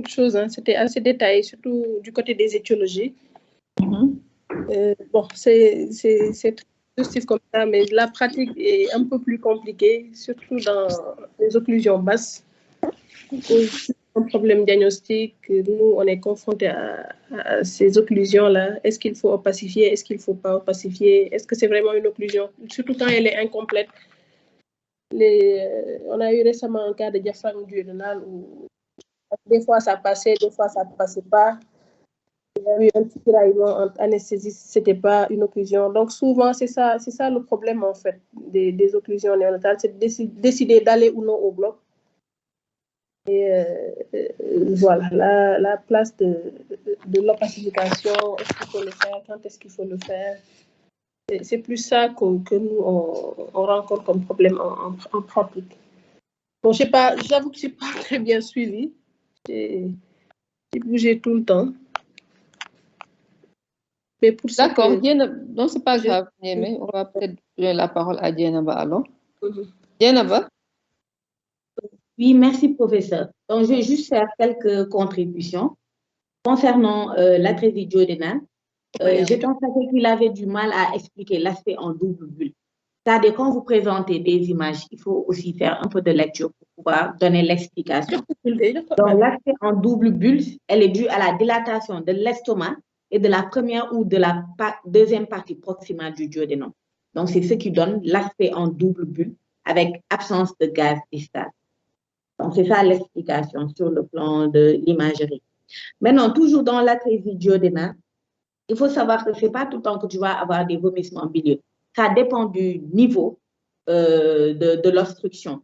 de choses, hein. C'était assez détaillé, surtout du côté des étiologies. Bon, c'est très positif comme ça, mais la pratique est un peu plus compliquée, surtout dans les occlusions basses. Un problème diagnostique, nous, on est confronté à ces occlusions-là. Est-ce qu'il faut opacifier? Est-ce qu'il ne faut pas opacifier? Est-ce que c'est vraiment une occlusion? Surtout quand elle est incomplète. On a eu récemment un cas de diaphragme duodénal où des fois ça passait, des fois ça ne passait pas. Il y a eu un petit tiraillement entre anesthésiste, ce n'était pas une occlusion. Donc souvent, c'est ça le problème en fait des occlusions néonatales, c'est de décider d'aller ou non au bloc. Et voilà, la place de l'opacification, est-ce qu'il faut le faire, quand est-ce qu'il faut le faire? C'est plus ça que nous, on rencontre comme problème en pratique. Bon, j'avoue que je n'ai pas très bien suivi. J'ai bougé tout le temps. D'accord, non, c'est pas grave, mais on va peut-être donner la parole à Dienaba alors. Dienaba? Oui, merci, professeur. Donc, je vais juste faire quelques contributions. Concernant l'atrésie duodénale, je constatais qu'il avait du mal à expliquer l'aspect en double bulle. C'est-à-dire, quand vous présentez des images, il faut aussi faire un peu de lecture pour pouvoir donner l'explication. Donc, l'aspect en double bulle, elle est due à la dilatation de l'estomac et de la première ou de la deuxième partie proximale du duodénum. Donc, c'est ce qui donne l'aspect en double bulle avec absence de gaz distal. Donc, c'est ça l'explication sur le plan de l'imagerie. Maintenant, toujours dans l'atrésie duodénale, il faut savoir que ce n'est pas tout le temps que tu vas avoir des vomissements bilieux. Ça dépend du niveau de l'obstruction.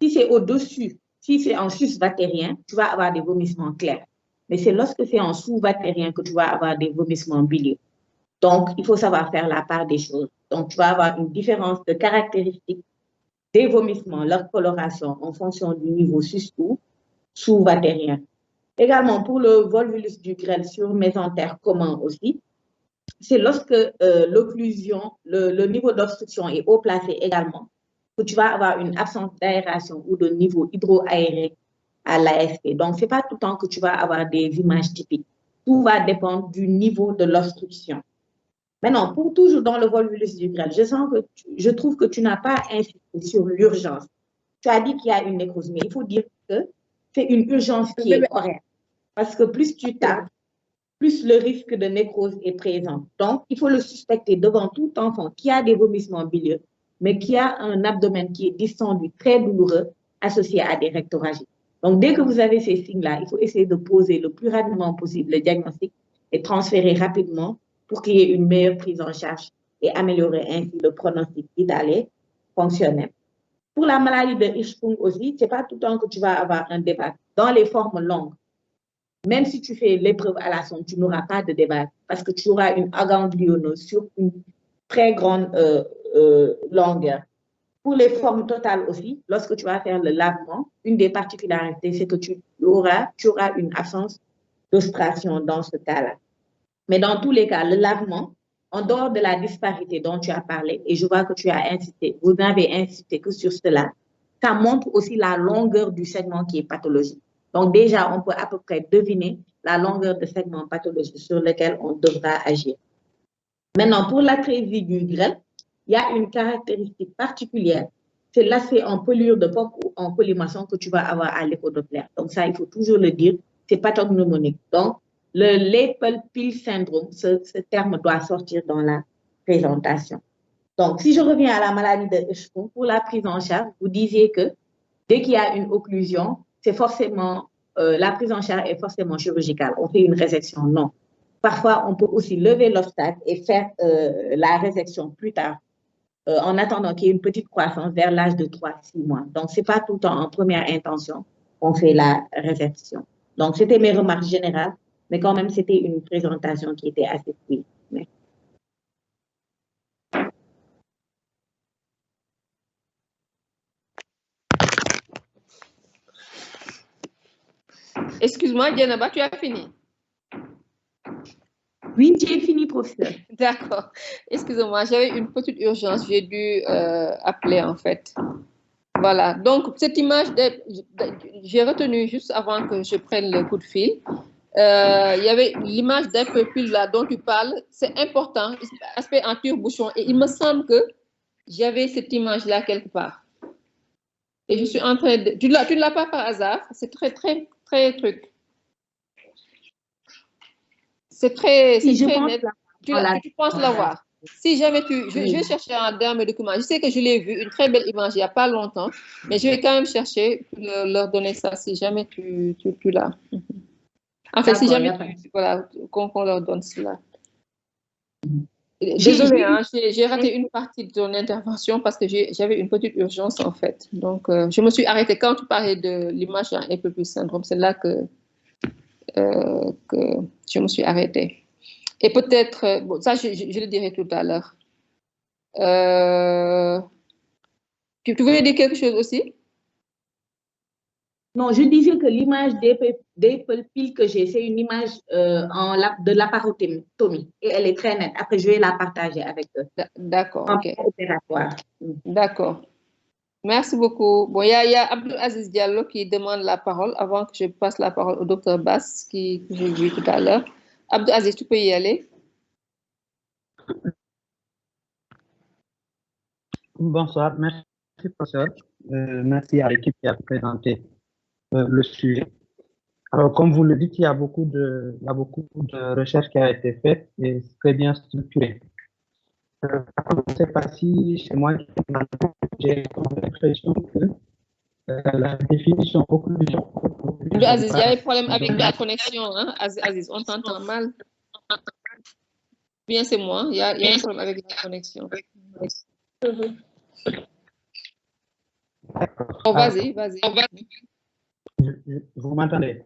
Si c'est au-dessus, si c'est en sus-vatérien, tu vas avoir des vomissements clairs. Mais c'est lorsque c'est en sous-vatérien que tu vas avoir des vomissements bilieux. Donc, il faut savoir faire la part des choses. Donc, tu vas avoir une différence de caractéristiques des vomissements, leur coloration en fonction du niveau sus ou sous-vatérien. Également, pour le volvulus du grêle sur mésentère commun aussi, c'est lorsque l'occlusion, le niveau d'obstruction est haut placé également, que tu vas avoir une absence d'aération ou de niveau hydroaéré à l'ASP. Donc, ce n'est pas tout le temps que tu vas avoir des images typiques. Tout va dépendre du niveau de l'obstruction. Maintenant, pour toujours dans le volvulus du grêle, je trouve que tu n'as pas insisté sur l'urgence. Tu as dit qu'il y a une nécrose, mais il faut dire que c'est une urgence qui est horaire. Parce que plus tu tardes, plus le risque de nécrose est présent. Donc, il faut le suspecter devant tout enfant qui a des vomissements bilieux, mais qui a un abdomen qui est distendu, très douloureux, associé à des rectorragies. Donc, dès que vous avez ces signes-là, il faut essayer de poser le plus rapidement possible le diagnostic et transférer rapidement pour qu'il y ait une meilleure prise en charge et améliorer ainsi le pronostic vital et fonctionnel. Pour la maladie de Hirschsprung aussi, ce n'est pas tout le temps que tu vas avoir un débat. Dans les formes longues, même si tu fais l'épreuve à la sonde, tu n'auras pas de débat parce que tu auras une agangliose sur une très grande longueur. Pour les formes totales aussi, lorsque tu vas faire le lavement, une des particularités, c'est que tu auras une absence d'ostration dans ce cas-là. Mais dans tous les cas, le lavement, en dehors de la disparité dont tu as parlé, et je vois que tu as insisté, vous n'avez insisté que sur cela, ça montre aussi la longueur du segment qui est pathologique. Donc déjà, on peut à peu près deviner la longueur de segment pathologique sur lequel on devra agir. Maintenant, pour l'atrésie du grêle, il y a une caractéristique particulière, c'est l'aspect en pelure de Pope ou en colimaçon que tu vas avoir à l'échodoppler. Donc ça, il faut toujours le dire, c'est pathognomonique. Donc, le Lepel-Pil syndrome, ce terme doit sortir dans la présentation. Donc, si je reviens à la maladie de Hirschsprung, pour la prise en charge, vous disiez que dès qu'il y a une occlusion, c'est forcément, la prise en charge est forcément chirurgicale. On fait une résection, non. Parfois, on peut aussi lever l'obstacle et faire la résection plus tard, en attendant qu'il y ait une petite croissance vers l'âge de 3-6 mois. Donc, ce n'est pas tout le temps en première intention qu'on fait la résection. Donc, c'était mes remarques générales, mais quand même, c'était une présentation qui était assez fluide. Excuse-moi, Dienaba, tu as fini? Oui, j'ai fini, professeur. D'accord. Excusez-moi, j'avais une petite urgence. J'ai dû appeler, en fait. Voilà, donc cette image, j'ai retenu juste avant que je prenne le coup de fil, il y avait l'image d'un pupille là dont tu parles, c'est important, aspect en tire-bouchon, et il me semble que j'avais cette image-là quelque part. Et je suis en train de... Tu ne l'as pas par hasard, c'est très truc. C'est très net. Tu penses l'avoir. Si jamais je vais chercher dans mes documents. Je sais que je l'ai vu, une très belle image il n'y a pas longtemps, mais je vais quand même chercher pour leur donner ça si jamais tu l'as. En fait, si jamais voilà, qu'on leur donne cela. Désolée, hein, j'ai raté une partie de ton intervention parce que j'avais une petite urgence en fait. Donc, je me suis arrêtée quand tu parlais de l'image d'un Apple syndrome. C'est là que je me suis arrêtée. Et peut-être, bon, ça je le dirai tout à l'heure. Tu voulais dire quelque chose aussi? Non, je disais que l'image d'Apple Pill que j'ai, c'est une image de laparotomie et elle est très nette. Après, je vais la partager avec eux. D'accord, ok. D'accord. Merci beaucoup. Bon, il y a Abdou Aziz Diallo qui demande la parole avant que je passe la parole au docteur Bass que j'ai vu tout à l'heure. Abdou Aziz, tu peux y aller. Bonsoir, merci professeur. Merci à l'équipe qui a présenté le sujet. Alors, comme vous le dites, il y a beaucoup de recherches qui ont été faites et c'est très bien structuré. Je ne sais pas si chez moi, j'ai l'impression que la définition occlusion. Aziz, il y a un problème avec la connexion, hein? Aziz, on t'entend mal. Bien, c'est moi. Il y a un problème avec la connexion. Oh, vas-y. Vous m'entendez?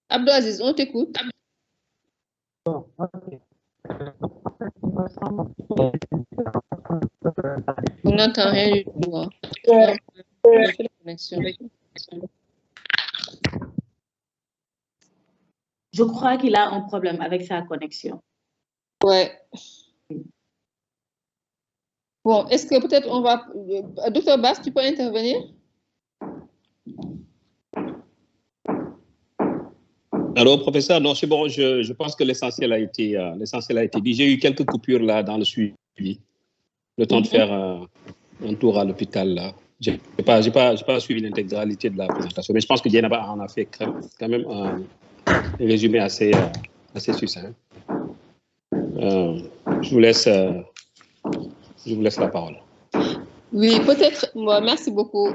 Abdou Aziz, on t'écoute. Bon, okay. On n'entend rien du tout. Hein. Je crois qu'il a un problème avec sa connexion. Ouais. Bon, est-ce que peut-être on va... Docteur Bass, tu peux intervenir? Alors, professeur, non, c'est bon, je pense que l'essentiel a été dit. J'ai eu quelques coupures là dans le suivi. Le temps de faire un tour à l'hôpital là. J'ai pas suivi l'intégralité de la présentation, mais je pense que Dienaba en a fait quand même un résumé assez succinct. Je vous laisse la parole. Oui, peut-être, merci beaucoup.